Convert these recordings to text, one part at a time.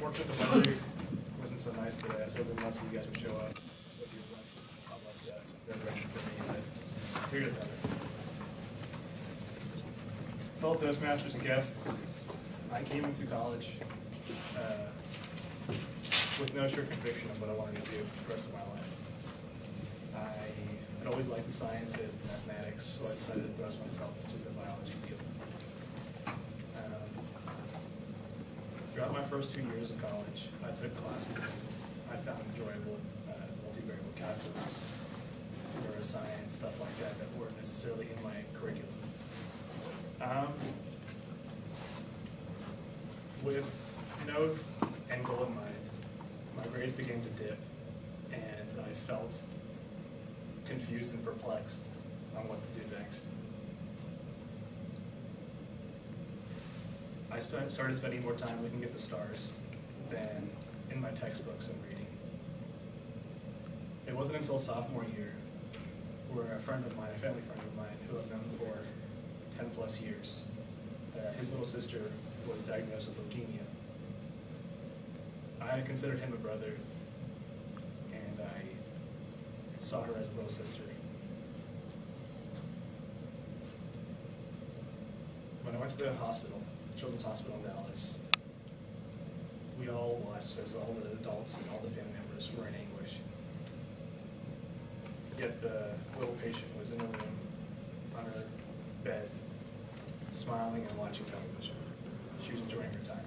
Unfortunately, the weather wasn't so nice today. I was hoping less of you guys would show up. But you were a lot less nerve-wracking for me, but here goes nothing. Fellow Toastmasters and guests, I came into college with no sure conviction of what I wanted to do for the rest of my life. I had always liked the sciences and mathematics, so I decided to thrust myself into the biology field. Throughout my first 2 years of college, I took classes I found enjoyable, multivariable calculus, neuroscience, stuff like that weren't necessarily in my curriculum. With no end goal in mind, my grades began to dip, and I felt confused and perplexed on what to do next. I started spending more time looking at the stars than in my textbooks and reading. It wasn't until sophomore year where a friend of mine, a family friend of mine, who I've known for 10 plus years, his little sister was diagnosed with leukemia. I considered him a brother, and I saw her as a little sister. When I went to the hospital, Children's Hospital in Dallas, we all watched as all the adults and all the family members were in anguish. Yet the little patient was in a room on her bed, smiling and watching television. She was enjoying her time.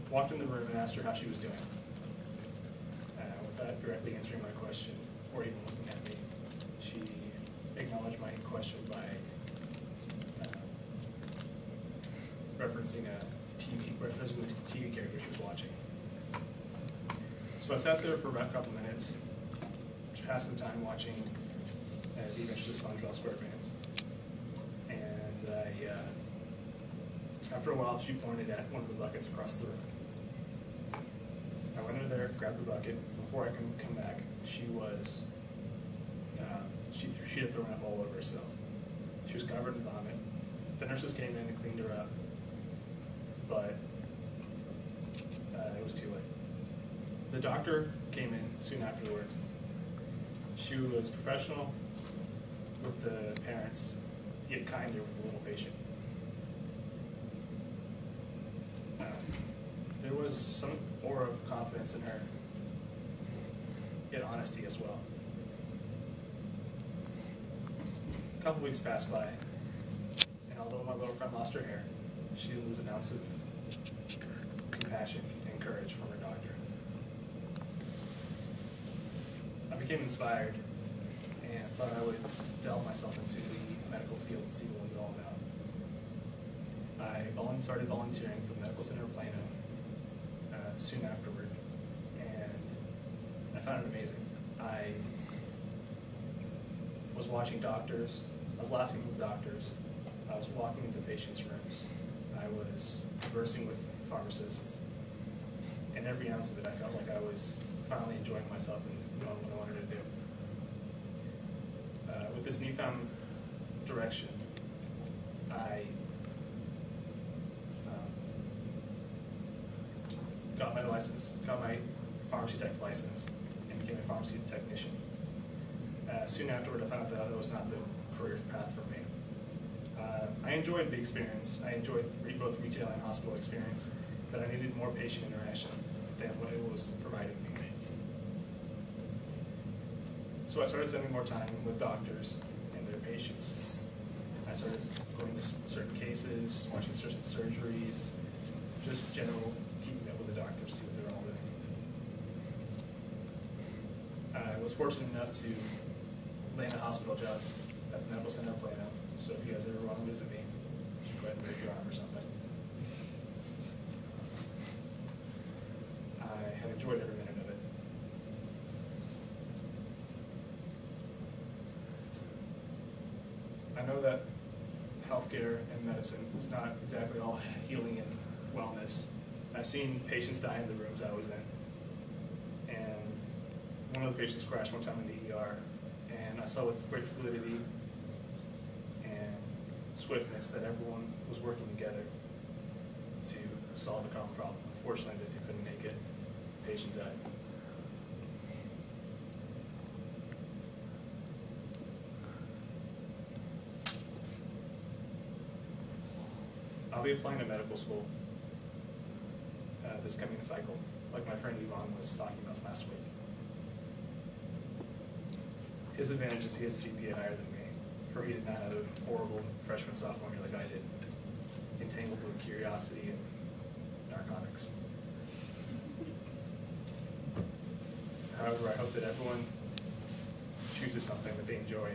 Walked in the room and asked her how she was doing. Without directly answering my question or even looking at me, she acknowledged my question by referencing the TV character she was watching. So I sat there for about a couple minutes, passed the time watching The Adventures of SpongeBob SquarePants. And after a while, she pointed at one of the buckets across the room. I went in there, grabbed the bucket. Before I could come back, she had thrown up all over herself. She was covered in vomit. The nurses came in and cleaned her up, but it was too late. The doctor came in soon afterward. She was professional with the parents, yet kinder with the little patient. There was some aura of confidence in her, yet honesty as well. A couple weeks passed by, and although my little friend lost her hair, she didn't lose an ounce of compassion and courage from her doctor. I became inspired and thought I would delve myself into the medical field and see what it was all about. I started volunteering for the Medical Center of Plano soon afterward, and I found it amazing. I was watching doctors, I was laughing with doctors, I was walking into patients' rooms, I was conversing with pharmacists, and every ounce of it I felt like I was finally enjoying myself and doing what I wanted to do. With this newfound direction, I got my license, got my pharmacy tech license, and became a pharmacy technician. Soon afterward, I found out that it was not the career path for me. I enjoyed the experience. I enjoyed both retail and hospital experience, but I needed more patient interaction than what it was providing me. So I started spending more time with doctors and their patients. I started going to certain cases, watching certain surgeries, just general keeping up with the doctors, see what they're all doing. I was fortunate enough to land a hospital job at the Medical Center of Plano, so if you guys ever want to visit me, go ahead and break your arm or something. I have enjoyed every minute of it. I know that healthcare and medicine is not exactly all healing and wellness. I've seen patients die in the rooms I was in, and one of the patients crashed one time in the ER, and I saw with great fluidity and swiftness that everyone was working together to solve a common problem. Unfortunately, they couldn't make it. Patient died. I'll be applying to medical school this coming cycle, like my friend Yvonne was talking about last week. His advantage is he has a GPA higher than me. For me to not have a horrible freshman, sophomore year like I did, entangled with curiosity and narcotics. However, I hope that everyone chooses something that they enjoy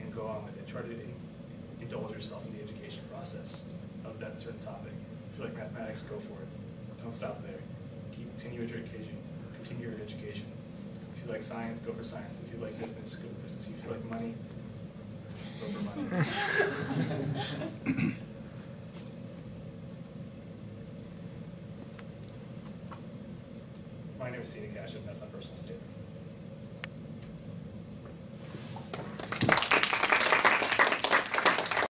and go on with it. Try to indulge yourself in the education process of that certain topic. If you like mathematics, go for it. Don't stop there. Continue your education. Continue your education. If you like science, go for science. If you like business, go for business. If you like money, go for money. My name is Sina Cashin. That's my personal statement.